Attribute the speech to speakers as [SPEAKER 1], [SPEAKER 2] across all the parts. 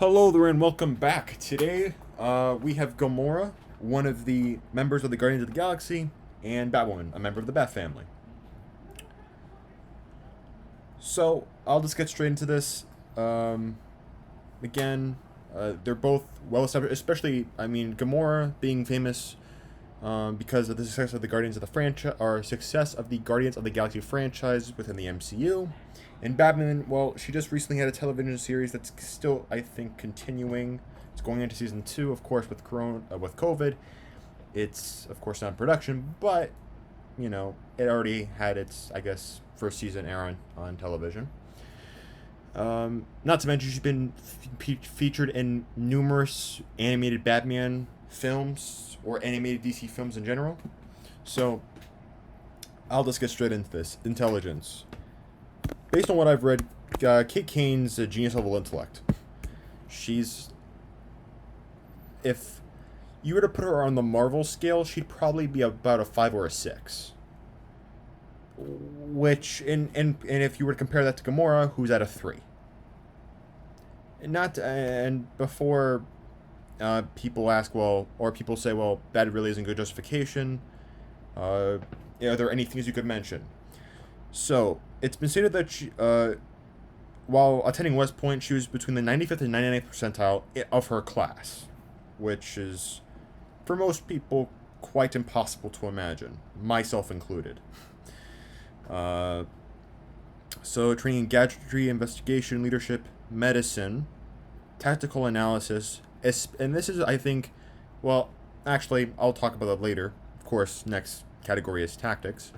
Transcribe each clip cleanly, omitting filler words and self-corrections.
[SPEAKER 1] Hello there and welcome back. Today, we have Gamora, one of the members of the Guardians of the Galaxy, and Batwoman, a member of the Bat family. So, I'll just get straight into this. Again, they're both well established, especially, Gamora being famous because of the success of the Guardians of the franchise, or success of the Guardians of the Galaxy franchise within the MCU. And Batman, well, she just recently had a television series that's still, I think, continuing. It's going into season 2, of course, with with COVID. It's, of course, not in production, but, it already had its, I guess, first season air on television. Not to mention, she's been featured in numerous animated Batman films, or animated DC films in general. So, I'll just get straight into this. Intelligence. Based on what I've read, Kate Kane's a genius level intellect. If you were to put her on the Marvel scale, she'd probably be about a 5 or a 6. And if you were to compare that to Gamora, who's at a 3. And before people ask, well, or people say, well, that really isn't good justification, are there any things you could mention? So, it's been stated that while attending West Point, she was between the 95th and 99th percentile of her class, which is, for most people, quite impossible to imagine, myself included. So, training in gadgetry, investigation, leadership, medicine, tactical analysis, and this is, I think, well, actually, I'll talk about that later. Of course, next category is tactics.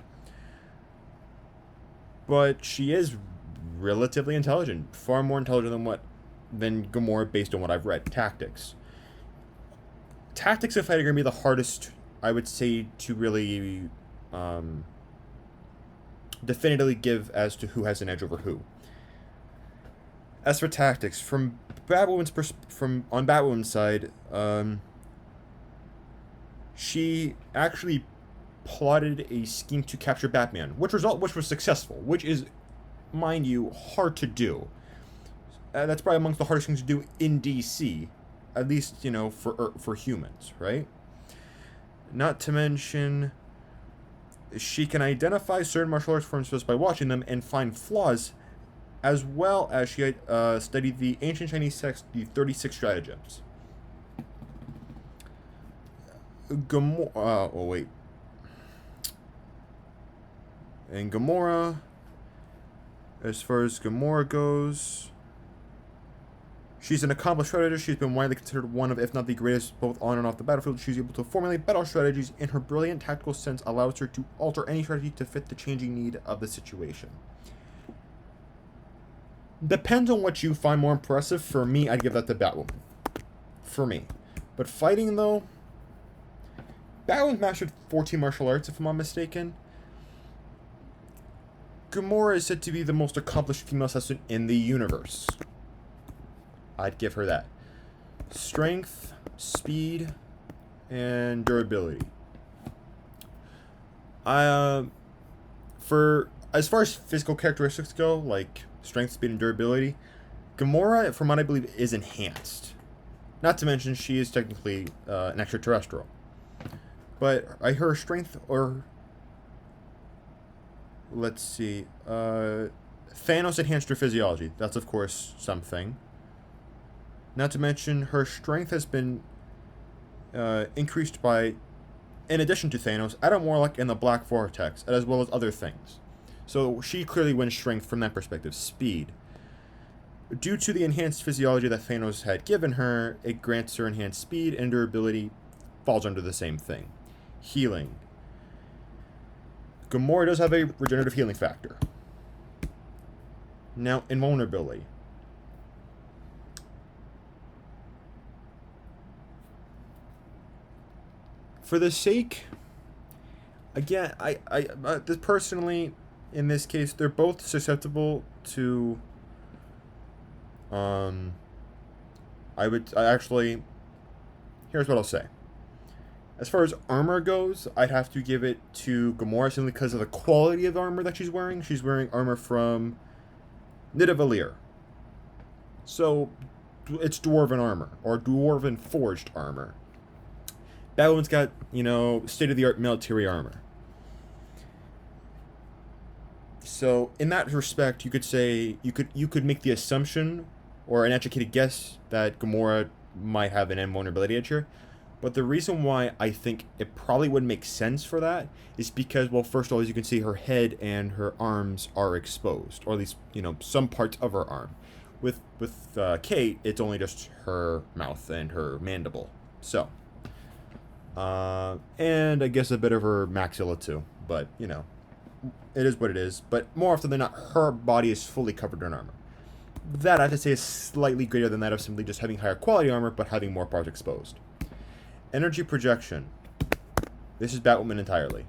[SPEAKER 1] But she is relatively intelligent, far more intelligent than Gamora based on what I've read. Tactics in fighting are going to be the hardest, I would say, to really definitively give as to who has an edge over who. As for tactics, on Batwoman's side, she actually plotted a scheme to capture Batman, which was successful, which is, mind you, hard to do. That's probably amongst the hardest things to do in DC, at least, for humans, right? Not to mention, she can identify certain martial arts forms just by watching them and find flaws, as well as she studied the ancient Chinese text, the 36 stratagems. And Gamora, as far as Gamora goes, she's an accomplished strategist. She's been widely considered one of, if not the greatest, both on and off the battlefield. She's able to formulate battle strategies, and her brilliant tactical sense allows her to alter any strategy to fit the changing need of the situation. Depends on what you find more impressive. For me, I'd give that to Batwoman. For me. But fighting, though, Batwoman mastered 14 martial arts, if I'm not mistaken. Gamora is said to be the most accomplished female assassin in the universe. I'd give her that. Strength, speed, and durability. For as far as physical characteristics go, like strength, speed, and durability, Gamora, from what I believe, is enhanced. Not to mention, she is technically an extraterrestrial. But her strength, or let's see, Thanos enhanced her physiology. That's, of course, something. Not to mention, her strength has been increased by, in addition to Thanos, Adam Warlock and the Black Vortex, as well as other things. So she clearly wins strength from that perspective. Speed. Due to the enhanced physiology that Thanos had given her, it grants her enhanced speed, and durability falls under the same thing. Healing. Gamora does have a regenerative healing factor. Now, invulnerability. For the sake, again, this personally, in this case, they're both susceptible to. Here's what I'll say. As far as armor goes, I'd have to give it to Gamora simply because of the quality of armor that she's wearing. She's wearing armor from Nidavellir. So, it's dwarven armor or dwarven forged armor. Batwoman's got, you know, state-of-the-art military armor. So in that respect, you could say you could make the assumption or an educated guess that Gamora might have an invulnerability edge here. But the reason why I think it probably would make sense for that is because, well, first of all, as you can see, her head and her arms are exposed, or at least, you know, some parts of her arm. With Kate, it's only just her mouth and her mandible. So, and I guess a bit of her maxilla too. But, you know, it is what it is. But more often than not, her body is fully covered in armor. That, I have to say, is slightly greater than that of simply just having higher quality armor, but having more parts exposed. Energy projection. This is Batwoman entirely.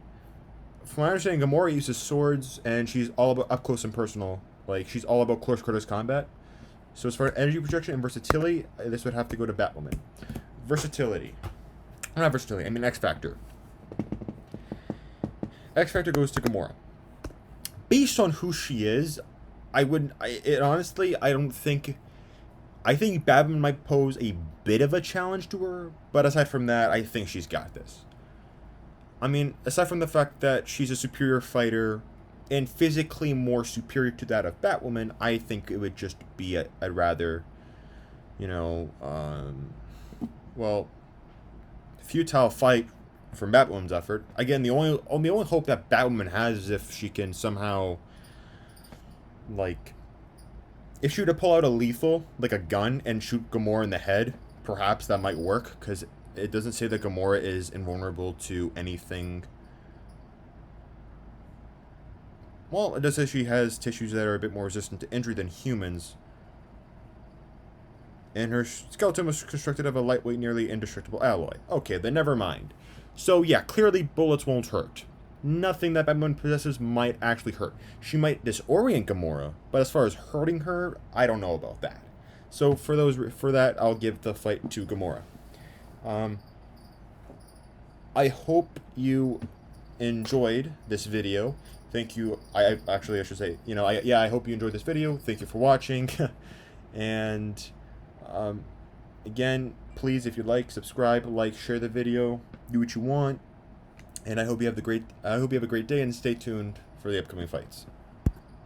[SPEAKER 1] From my understanding, Gamora uses swords, and she's all about up close and personal. Like, she's all about close quarters combat. So as far as energy projection and versatility, this would have to go to Batwoman. Versatility. Not versatility, I mean X Factor. X Factor goes to Gamora. Based on who she is, honestly, I don't think... I think Batman might pose a bit of a challenge to her, but aside from that, I think she's got this. I mean, aside from the fact that she's a superior fighter and physically more superior to that of Batwoman, I think it would just be a rather, you know, well, futile fight from Batwoman's effort. Again, the only hope that Batwoman has is if she can somehow, like, if she were to pull out a lethal, like a gun, and shoot Gamora in the head, perhaps that might work, because it doesn't say that Gamora is invulnerable to anything. Well, it does say she has tissues that are a bit more resistant to injury than humans. And her skeleton was constructed of a lightweight, nearly indestructible alloy. Okay, then never mind. So yeah, clearly bullets won't hurt. Nothing that Batman possesses might actually hurt. She might disorient Gamora, but as far as hurting her, I don't know about that. So for that, I'll give the fight to Gamora. I hope you enjoyed this video. Thank you. I should say, you know, I hope you enjoyed this video. Thank you for watching. And again, please, if you like, subscribe, like, share the video, do what you want. And I hope you have a great day, and stay tuned for the upcoming fights.